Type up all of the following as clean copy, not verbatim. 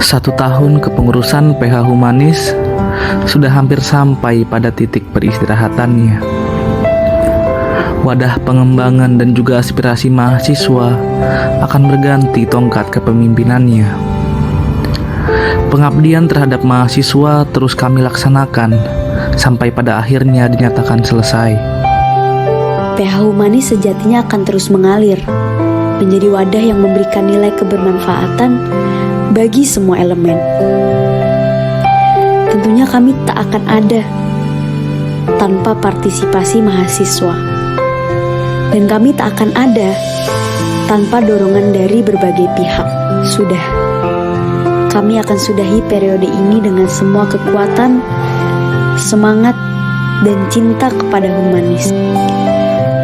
Satu tahun kepengurusan PH Humanis sudah hampir sampai pada titik peristirahatannya. Wadah pengembangan dan juga aspirasi mahasiswa akan berganti tongkat kepemimpinannya. Pengabdian terhadap mahasiswa terus kami laksanakan sampai pada akhirnya dinyatakan selesai. PH Humanis sejatinya akan terus mengalir, menjadi wadah yang memberikan nilai kebermanfaatan bagi semua elemen. Tentunya kami tak akan ada tanpa partisipasi mahasiswa. Dan kami tak akan ada tanpa dorongan dari berbagai pihak. Sudah, kami akan sudahi periode ini dengan semua kekuatan, semangat, dan cinta kepada Humanis.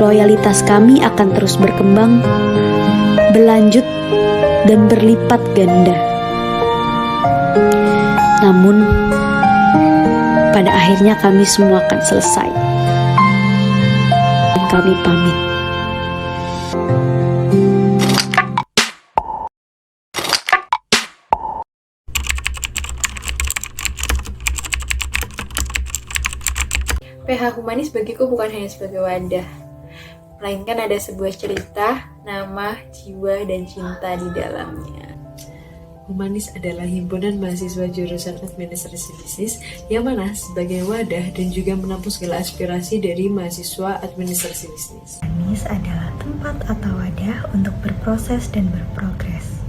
Loyalitas kami akan terus berkembang, berlanjut, dan berlipat ganda. Namun, pada akhirnya kami semua akan selesai. Dan kami pamit. PH Humanis bagiku bukan hanya sebagai wadah, melainkan ada sebuah cerita, nama, jiwa, dan cinta di dalamnya. Humanis adalah himpunan mahasiswa jurusan Administrasi Bisnis yang mana sebagai wadah dan juga menampung segala aspirasi dari mahasiswa Administrasi Bisnis. Humanis adalah tempat atau wadah untuk berproses dan berprogres.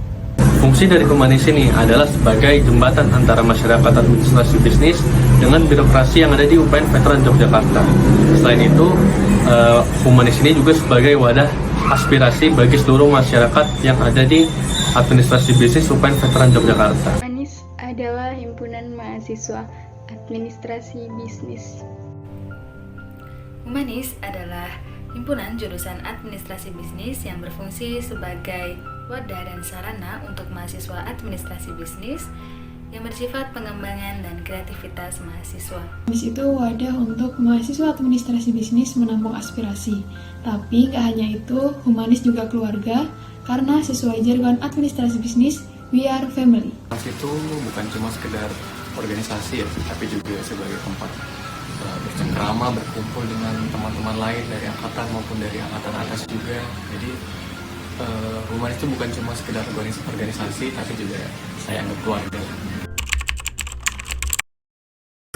Fungsi dari Humanis ini adalah sebagai jembatan antara masyarakat administrasi bisnis dengan birokrasi yang ada di UPN Veteran Yogyakarta. Selain itu, Humanis ini juga sebagai wadah aspirasi bagi seluruh masyarakat yang ada di administrasi bisnis UPN Veteran Yogyakarta. Humanis adalah himpunan mahasiswa administrasi bisnis. Humanis adalah himpunan jurusan administrasi bisnis yang berfungsi sebagai wadah dan sarana untuk mahasiswa administrasi bisnis yang bersifat pengembangan dan kreativitas mahasiswa. Humanis itu wadah untuk mahasiswa administrasi bisnis menampung aspirasi. Tapi gak hanya itu, Humanis juga keluarga, karena sesuai jargon administrasi bisnis, we are family. Humanis itu bukan cuma sekedar organisasi ya, tapi juga sebagai tempat bercengkrama, berkumpul dengan teman-teman lain dari angkatan maupun dari angkatan atas juga. Jadi Humanis itu bukan cuma sekedar organisasi, tapi juga saya anggap keluarga.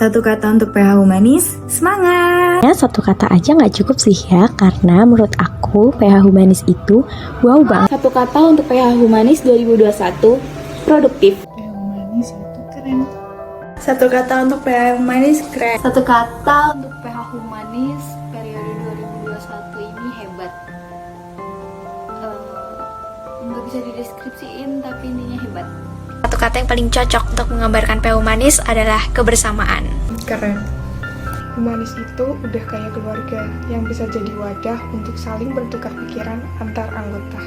Satu kata untuk PH Humanis, semangat! Ya, satu kata aja nggak cukup sih ya, karena menurut aku PH Humanis itu wow banget. Satu kata untuk PH Humanis 2021, produktif. PH Humanis itu keren. Satu kata untuk PH Humanis, keren. Satu kata untuk PH Humanis periode 2021 ini hebat. Nggak bisa dideskripsiin, tapi intinya hebat. Satu kata yang paling cocok untuk menggambarkan PH Humanis adalah kebersamaan. Keren. Humanis itu udah kayak keluarga yang bisa jadi wadah untuk saling bertukar pikiran antar anggota.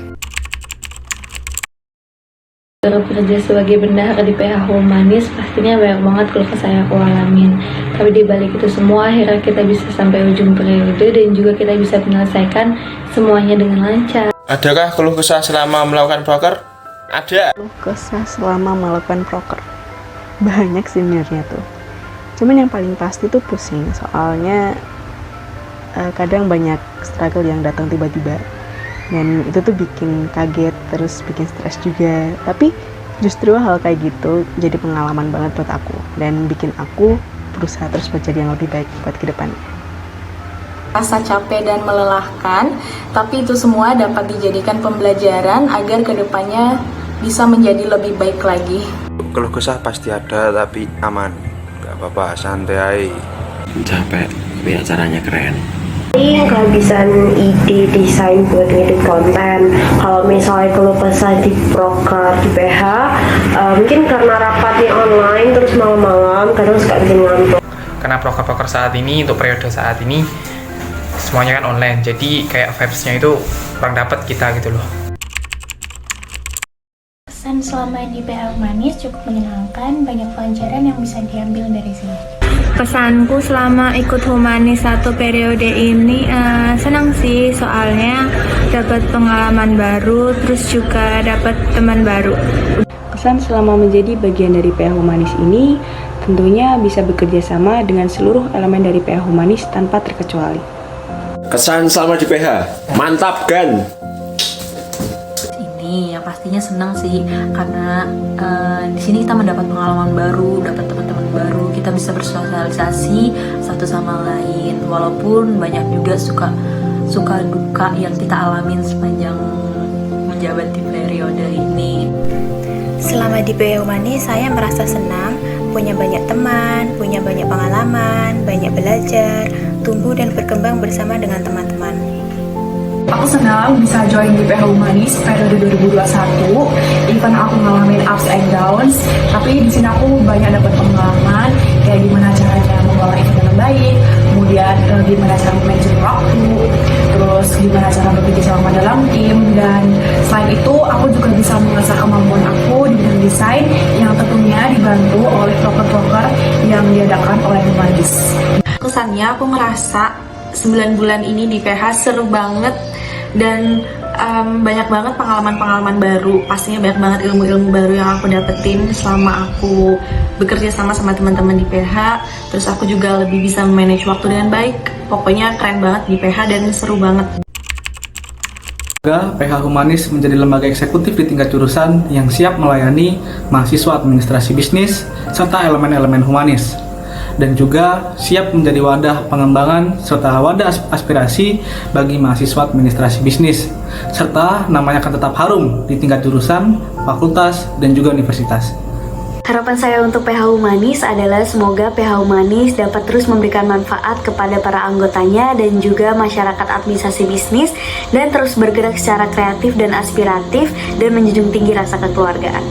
Bekerja sebagai bendahara di PH Humanis pastinya banyak banget keluh kesah yang aku alamin. Tapi di balik itu semua akhirnya kita bisa sampai ujung periode dan juga kita bisa menyelesaikan semuanya dengan lancar. Adakah keluh kesah selama melakukan proker? Ada. Keluh kesah selama melakukan proker banyak sebenarnya tuh. Cuman yang paling pasti tuh pusing, soalnya kadang banyak struggle yang datang tiba-tiba. Dan itu tuh bikin kaget, terus bikin stres juga. Tapi justru hal kayak gitu jadi pengalaman banget buat aku. Dan bikin aku berusaha terus menjadi yang lebih baik buat kedepannya. Rasa capek dan melelahkan, tapi itu semua dapat dijadikan pembelajaran agar kedepannya bisa menjadi lebih baik lagi. Keluh kesah pasti ada, tapi aman. Gak apa-apa, santai aja. Capek, tapi acaranya keren. Ini kehabisan ide desain buat ngedit konten. Kalau misalnya keluh kesah di proker di PH, mungkin karena rapatnya online terus malam-malam kadang suka bikin ngantuk. Karena proker-proker saat ini, untuk periode saat ini semuanya kan online, jadi kayak vibes-nya itu kurang dapat kita gitu loh. Kesan selama di PH Humanis cukup menyenangkan, banyak pelajaran yang bisa diambil dari sini. Pesanku selama ikut humanis 1 periode ini senang sih, soalnya dapat pengalaman baru, terus juga dapat teman baru. Pesan selama menjadi bagian dari PH Humanis ini tentunya bisa bekerja sama dengan seluruh elemen dari PH Humanis tanpa terkecuali. Kesan selama di PH, mantap kan? Ini yang pastinya senang sih, karena di sini kita mendapat pengalaman baru, dapat teman-teman baru, kita bisa bersosialisasi satu sama lain. Walaupun banyak juga suka duka yang kita alamin sepanjang menjabat di periode ini. Selama di PH Humanis saya merasa senang, punya banyak teman, punya banyak pengalaman, banyak belajar, tumbuh dan berkembang bersama dengan teman-teman. Aku senang bisa join di PH Humanis periode 2021. Even aku ngalamin ups and downs, tapi di sini aku banyak dapat pengalaman kayak gimana caranya mengelola event dengan baik, kemudian gimana cara manajemen waktu, terus gimana cara bekerja sama dalam tim, dan selain itu aku juga bisa mengasah kemampuan aku di bidang desain yang tentunya dibantu oleh proker-proker yang diadakan oleh Humanis. Kesannya aku ngerasa 9 bulan ini di PH seru banget dan banyak banget pengalaman-pengalaman baru. Pastinya banyak banget ilmu-ilmu baru yang aku dapetin selama aku bekerja sama teman-teman di PH. Terus aku juga lebih bisa manage waktu dengan baik. Pokoknya keren banget di PH dan seru banget. PH Humanis menjadi lembaga eksekutif di tingkat jurusan yang siap melayani mahasiswa administrasi bisnis serta elemen-elemen humanis, dan juga siap menjadi wadah pengembangan serta wadah aspirasi bagi mahasiswa administrasi bisnis, serta namanya akan tetap harum di tingkat jurusan, fakultas, dan juga universitas. Harapan saya untuk PH Humanis adalah semoga PH Humanis dapat terus memberikan manfaat kepada para anggotanya dan juga masyarakat administrasi bisnis, dan terus bergerak secara kreatif dan aspiratif dan menjunjung tinggi rasa kekeluargaan.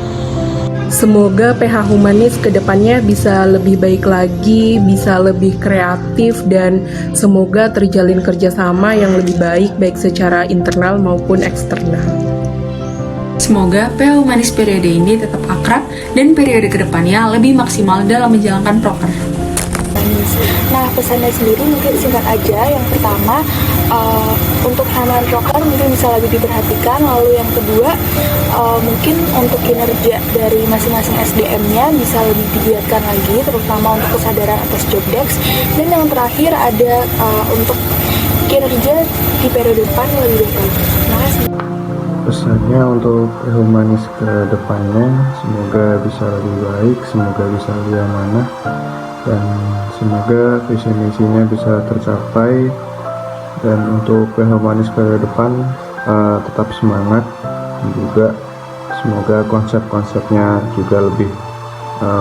Semoga PH Humanis kedepannya bisa lebih baik lagi, bisa lebih kreatif, dan semoga terjalin kerjasama yang lebih baik secara internal maupun eksternal. Semoga PH Humanis periode ini tetap akrab dan periode kedepannya lebih maksimal dalam menjalankan proker. Nah, pesannya sendiri mungkin singkat aja. Yang pertama, untuk halaman proker mungkin bisa lebih diperhatikan. Lalu yang kedua, mungkin untuk kinerja dari masing-masing SDM-nya bisa lebih digiatkan lagi, terutama untuk kesadaran atas job desk. Dan yang terakhir ada untuk kinerja di periode depan lebih baik lagi. Terima kasih. Pesannya untuk Humanis ke depannya, semoga bisa lebih baik, semoga bisa lebih amanah, dan semoga visi misinya bisa tercapai. Dan untuk Humanis ke depan tetap semangat, dan juga semoga konsep-konsepnya juga lebih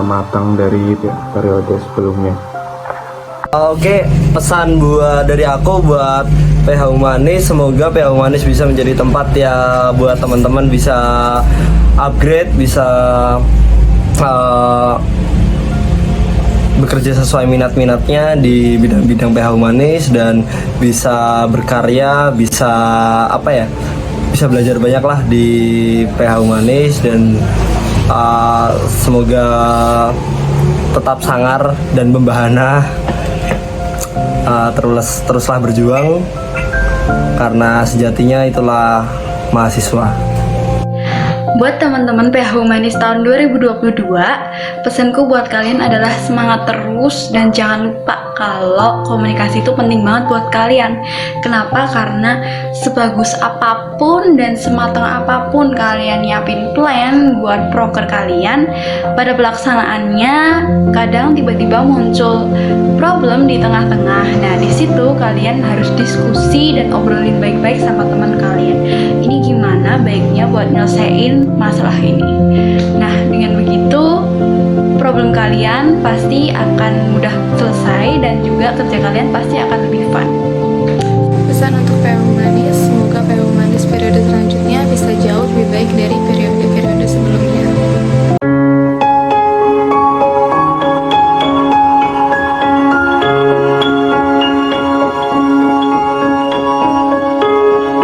matang dari periode sebelumnya. Oke, pesan dari aku buat PH Humanis, semoga PH Humanis bisa menjadi tempat ya buat teman-teman bisa upgrade, bisa bekerja sesuai minat-minatnya di bidang-bidang PH Humanis, dan bisa berkarya, bisa bisa belajar banyak lah di PH Humanis, dan semoga tetap sangar dan membahana. Teruslah berjuang, karena sejatinya itulah mahasiswa. Buat teman-teman PH Humanis tahun 2022, pesanku buat kalian adalah semangat terus dan jangan lupa kalau komunikasi itu penting banget buat kalian. Kenapa? Karena sebagus apapun dan sematang apapun kalian nyiapin plan buat proker kalian, pada pelaksanaannya kadang tiba-tiba muncul problem di tengah-tengah. Nah, di situ kalian harus diskusi dan obrolin baik-baik sama teman kalian. Ini gimana baiknya buat nyelesain masalah ini. Nah, dengan begitu problem kalian pasti akan mudah selesai dan juga kerja kalian pasti akan lebih fun. Pesan untuk PH Humanis, semoga PH Humanis periode selanjutnya bisa jauh lebih baik dari